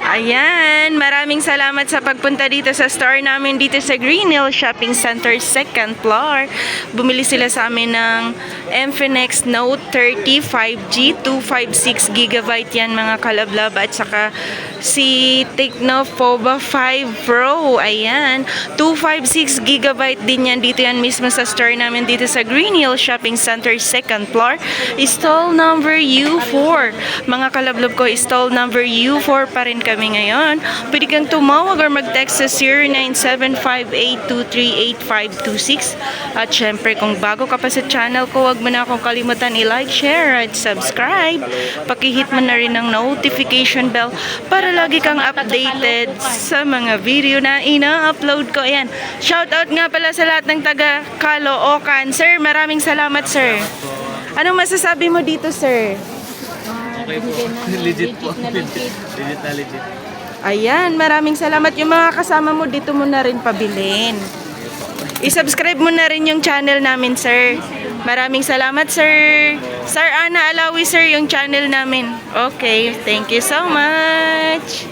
Ayan, maraming salamat sa pagpunta dito sa store namin dito sa Green Hill Shopping Center, second floor. Bumili sila sa amin ng Infinix Note 30 5G, 256GB yan mga kalablab, at saka si Tecno Pova 5 Pro. Ayan, 256GB din yan. Dito yan mismo sa store namin dito sa Green Hill Shopping Center, second floor. Stall number U4. Mga kalablab ko, stall number U4 pa rin kami ngayon. Pwede kang tumawag or mag-text sa 0975-823-8526. At syempre, kung bago ka pa sa channel ko, huwag mo na akong kalimutan i-like, share, at subscribe. Pakihit mo na rin ang notification bell para lagi kang updated sa mga video na ina-upload ko. Ayan. Shoutout nga pala sa lahat ng taga Caloocan. Sir, maraming salamat, sir. Anong masasabi mo dito, sir? Okay po. Legit po. Legit na legit. Ayan, maraming salamat. Yung mga kasama mo, dito mo na rin pabilin. I-subscribe mo na rin yung channel namin, sir. Maraming salamat, sir. Sir Ana Alawi, sir, yung channel namin. Okay, thank you so much.